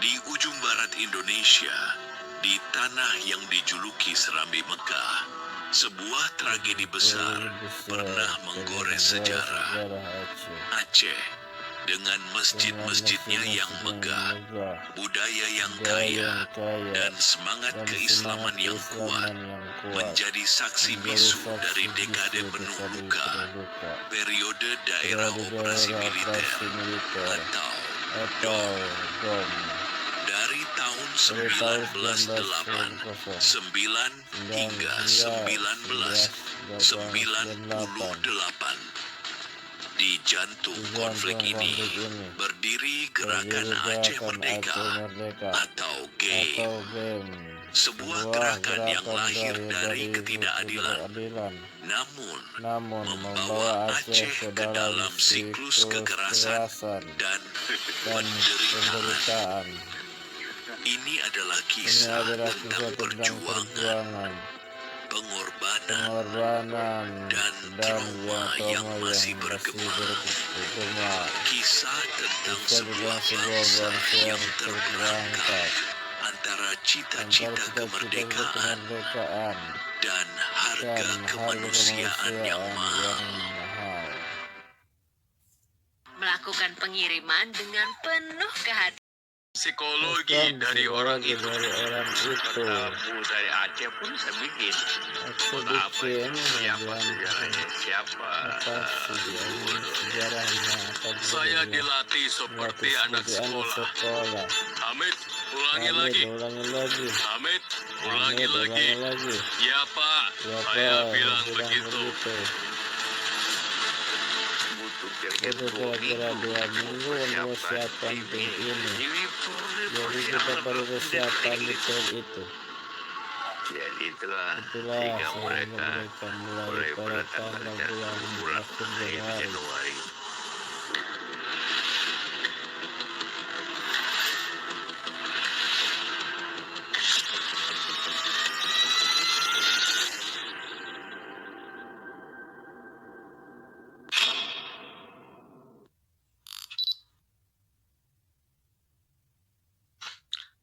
Di ujung barat Indonesia, di tanah yang dijuluki Serambi Mekah, sebuah tragedi besar pernah menggores sejarah. Aceh, dengan masjid-masjidnya yang megah, budaya yang kaya, dan semangat keislaman yang kuat, menjadi saksi bisu dari dekade penuh luka, periode daerah operasi militer atau DOM. Dari tahun 1989 hingga 1998, di jantung konflik ini berdiri Gerakan Aceh Merdeka atau GEM, sebuah gerakan yang lahir dari ketidakadilan, namun membawa Aceh ke dalam siklus kekerasan dan penderitaan. Ini adalah kisah tentang perjuangan, pengorbanan, dan trauma yang masih bergema. Kisah tentang sebuah bangsa yang terperangkap antara cita-cita kemerdekaan dan harga kemanusiaan yang mahal. Melakukan pengiriman dengan penuh kehadiran. Psikologi dari orang itu. Kamu dari Aceh pun saya bikin. Siapa Saya dilatih seperti anak sekolah. Hamid, ulangi lagi. Hamid, ulangi lagi. Ya Pak, saya bilang begitu. Butuh kira-kira 2 minggu untuk persiapan tim ini. Jadi kita perlu persiapan detail itu. Jadi itulah sehingga mereka mulai pada tanggal bulan Januari.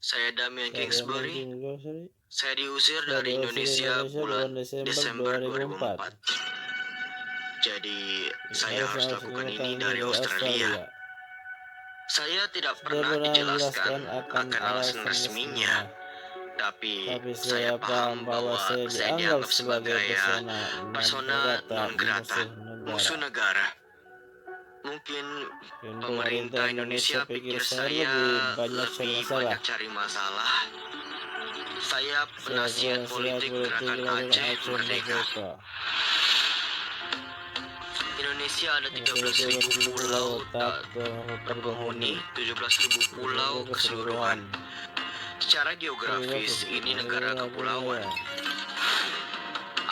Saya Damian Kingsbury. Saya diusir dari Indonesia bulan Desember 2004. Jadi saya harus lakukan ini dari Australia. Saya tidak pernah dijelaskan akan alasan resminya, tapi saya paham bahwa saya dianggap sebagai persona non grata, musuh negara. Mungkin pemerintah Indonesia pikir saya lebih banyak cari masalah. Saya penasihat politik Gerakan Aceh Merdeka. Indonesia ada 13.000 pulau tak berpenghuni, 17.000 pulau keseluruhan. Secara geografis ini negara kepulauan.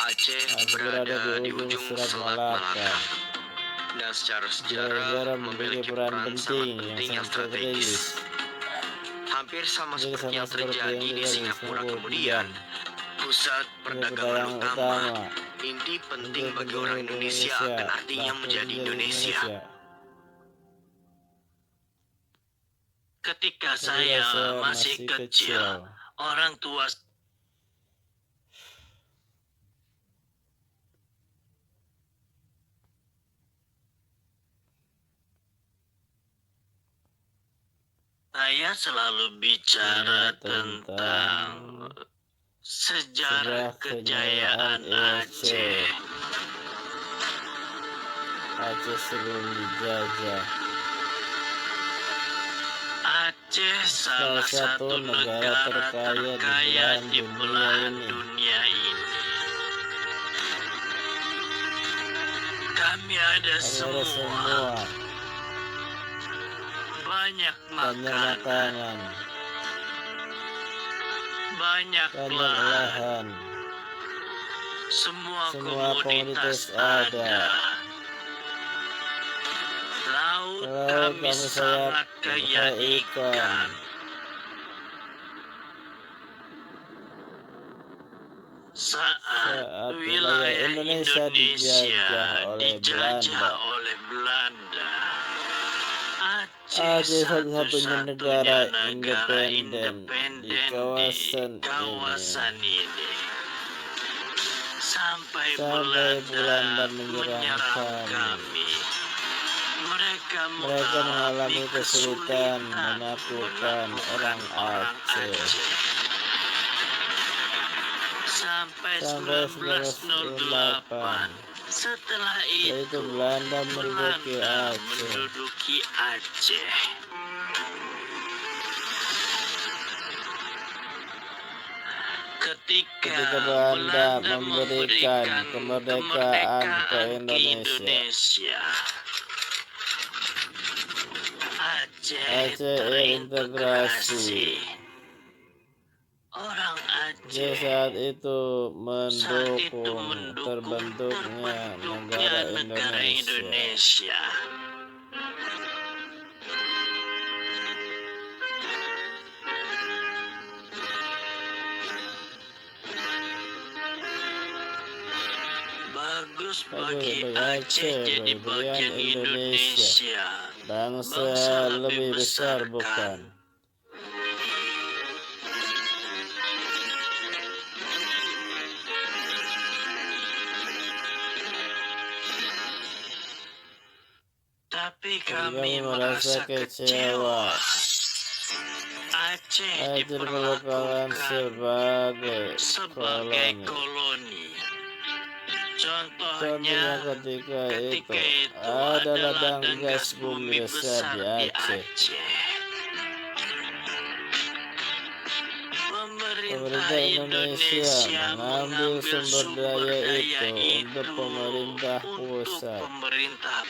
Aceh berada di ujung Selat Malaka. Dan secara sejarah memiliki peran sangat penting yang strategis. Hampir sama seperti yang terjadi di Singapura kemudian. Pusat perdagangan utama, inti penting bagi orang Indonesia dan artinya menjadi Indonesia. Ketika saya masih kecil, orang tua saya selalu bicara tentang sejarah kejayaan Aceh. Aceh sebelum dijajah. Aceh salah satu negara terkaya di belahan dunia ini. Kami ada semua. Banyak makanan, banyak lahan, semua komoditas ada. Laut kami sangat kaya ikan. Saat wilayah Indonesia dijajah oleh Belanda, Aceh satu-satunya negara independen di kawasan ini. Sampai Belanda menyerang kami. Mereka mengalami kesulitan menaklukkan orang Aceh. Sampai 1908, setelah itu Belanda menduduki Aceh. Ketika Belanda memberikan kemerdekaan ke Indonesia, Aceh terintegrasi. Orang Aceh saat itu mendukung terbentuknya negara Indonesia. Bagus bagi Aceh jadi bagian Indonesia. Bangsa lebih besar bukan? Tapi kami merasa kecewa. Aceh diperlakukan sebagai koloni. Contohnya ketika itu ada ladang gas bumi besar di Aceh. Pemerintah Indonesia mengambil sumber daya itu untuk pemerintah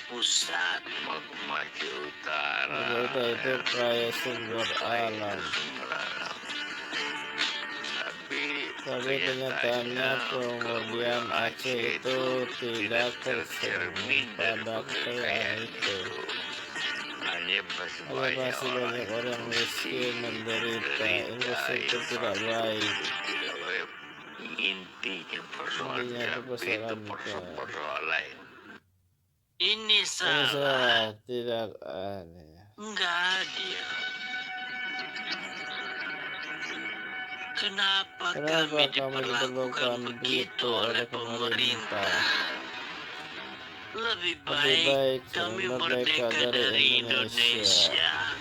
pusat. Maju utara. Kita itu kaya sumber alam. Tapi kenyataannya kemudian Aceh itu tidak tercermin pada kekayaan itu. Hanya masih banyak orang miskin menderita, infrastruktur tidak baik. Intinya Intinya persoalan lain. Ini salah, tidak aneh. Enggak adil. Kenapa kami diperlakukan begitu oleh pemerintah? Lebih baik kami merdeka dari Indonesia.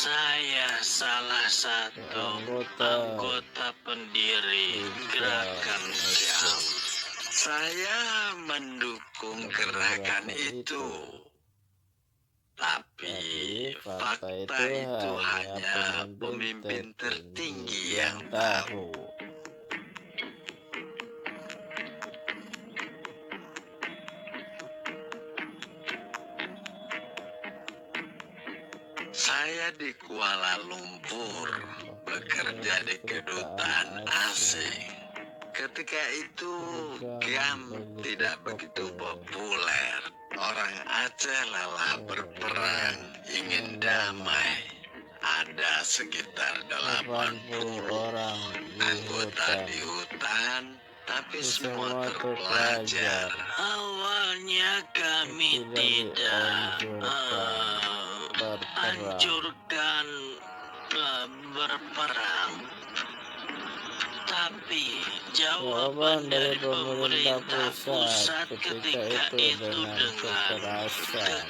Saya salah satu anggota pendiri gerakan GAM. Saya mendukung gerakan itu. Tapi fakta itu hanya pemimpin tertinggi yang tahu. Saya di Kuala Lumpur bekerja di kedutaan asing. Ketika itu GAM tidak begitu populer. Orang Aceh lelah berperang, ingin damai. Ada sekitar 80 orang anggota di hutan, tapi semua terpelajar. Awalnya kami tidak hancurkan berperang, tapi jawaban dari pemerintah pusat ketika itu dengan kekerasan.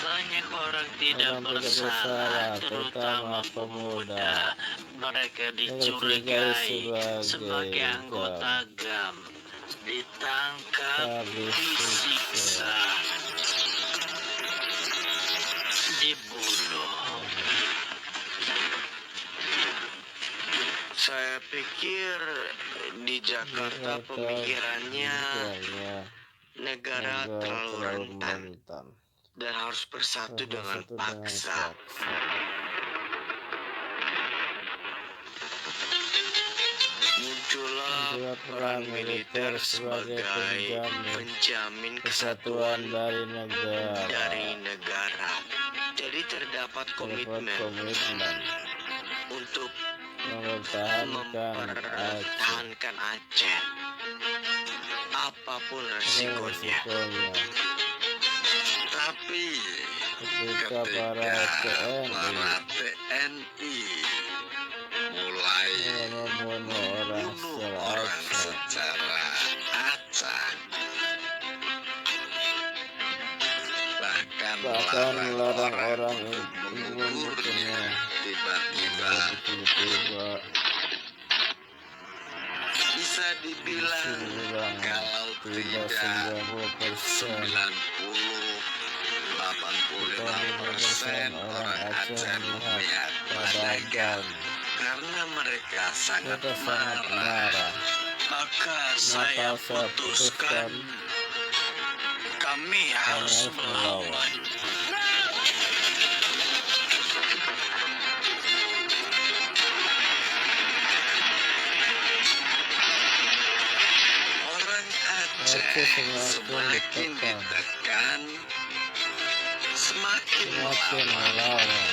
Banyak orang tidak bersalah, terutama pemuda. Mereka dicurigai sebagai anggota GAM, ditangkap, disiksa, dibunuh. Saya pikir di Jakarta pemikirannya negara terlalu rentan dan harus bersatu dengan paksa. Muncullah peran militer sebagai penjamin kesatuan dari negara. Jadi terdapat komitmen untuk mempertahankan Aceh apapun resikonya. Tapi ketika para TNI mulai membunuh orang secara acak, bahkan melarang orang menggugurnya tiba-tiba, bisa dibilang kalau tidak 85% orang Aceh memihak pada GAM karena mereka sangat marah. Maka saya putuskan kami harus melawan. Orang Aceh semakin ditekan, semakin melawan.